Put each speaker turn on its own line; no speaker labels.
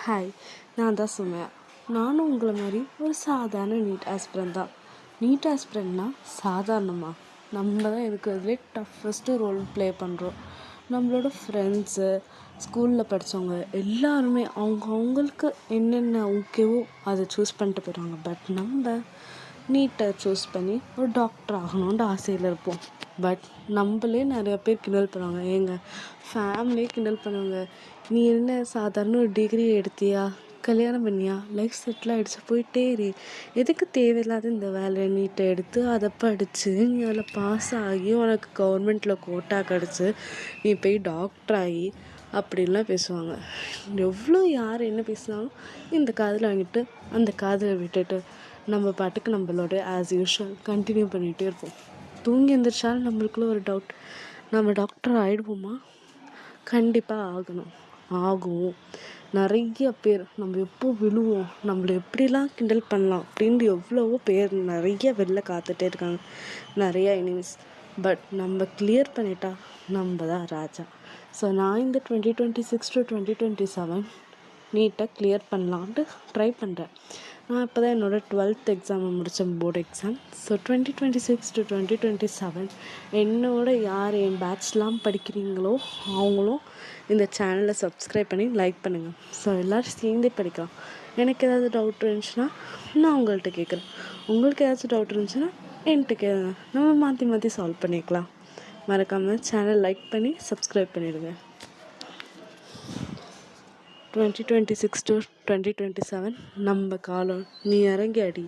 Hi, நான் தான் சுமையா. நானும் உங்களை மாதிரி ஒரு சாதாரண நீட் ஆஸ்பிரண்ட் தான். நீட் ஆஸ்பிரண்ட்னா சாதாரணமாக நம்ம தான் இருக்கிறதுலே டஃபஸ்ட்டு ரோல் ப்ளே பண்ணுறோம். நம்மளோட ஃப்ரெண்ட்ஸு, ஸ்கூலில் படித்தவங்க எல்லாருமே அவங்களுக்கு என்னென்ன ஓகேவோ அதை சூஸ் பண்ணிட்டு போயிடுவாங்க. பட் நம்ம நீட்டை சூஸ் பண்ணி ஒரு டாக்டர் ஆகணுன்ற ஆசையில் இருப்போம். பட் நம்மளே நிறையா பேர் கிண்டல் பண்ணுவாங்க, எங்கள் ஃபேமிலியே கிண்டல் பண்ணுவாங்க. நீ என்ன சாதாரண ஒரு டிகிரி எடுத்தியா, கல்யாணம் பண்ணியா, லைஃப் செட்டில் ஆகிடுச்சு, போயிட்டே இரு, எதுக்கு தேவையில்லாத இந்த வேலை நீட்டை எடுத்து அதை படித்து நீ அதில் பாஸ் ஆகி உனக்கு கவர்மெண்ட்டில் கோட்டா கிடச்சி நீ போய் டாக்டர் ஆகி அப்படின்லாம் பேசுவாங்க. எவ்வளோ யார் என்ன பேசினாலும் இந்த காதில் வாங்கிட்டு அந்த காதில் விட்டுட்டு நம்ம பாட்டுக்கு நம்மளோட ஆஸ் யூஷுவல் கண்டினியூ பண்ணிகிட்டே இருப்போம். தூங்கி எழுந்திரிச்சாலும் நம்மளுக்குள்ள ஒரு டவுட், நம்ம டாக்டர் ஆகிடுவோமா? கண்டிப்பாக ஆகும். நிறைய பேர் நம்ம எப்போ விழுவோம், நம்மளை எப்படிலாம் கிண்டல் பண்ணலாம் அப்படின்ட்டு எவ்வளவோ பேர் நிறைய வெளில காத்துட்டே இருக்காங்க, நிறைய எனிமீஸ். பட் நம்ம கிளியர் பண்ணிட்டா நம்ம தான் ராஜா. ஸோ நான் இந்த 2026 to 2027 நீட்டை கிளியர் பண்ணலான்ட்டு ட்ரை பண்ணுறேன். நான் இப்போ தான் என்னோடய 12th எக்ஸாமை முடித்தேன், போர்டு எக்ஸாம். ஸோ 2026 to 2027 என்னோட யார் என் பேட்ச்லாம் படிக்கிறீங்களோ அவங்களும் இந்த சேனலை சப்ஸ்கிரைப் பண்ணி லைக் பண்ணுங்கள். ஸோ எல்லோரும் சேர்ந்தே படிக்கலாம். எனக்கு ஏதாவது டவுட் இருந்துச்சுன்னா நான் உங்கள்கிட்ட கேட்குறேன், உங்களுக்கு ஏதாச்சும் டவுட் இருந்துச்சுன்னா என்கிட்ட கேளுங்க, நம்ம மாற்றி சால்வ் பண்ணிக்கலாம். மறக்காமல் சேனல் லைக் பண்ணி சப்ஸ்கிரைப் பண்ணிடுங்க. 2026 to 2027 நம்ம காலம், நீ இறங்கி அடி.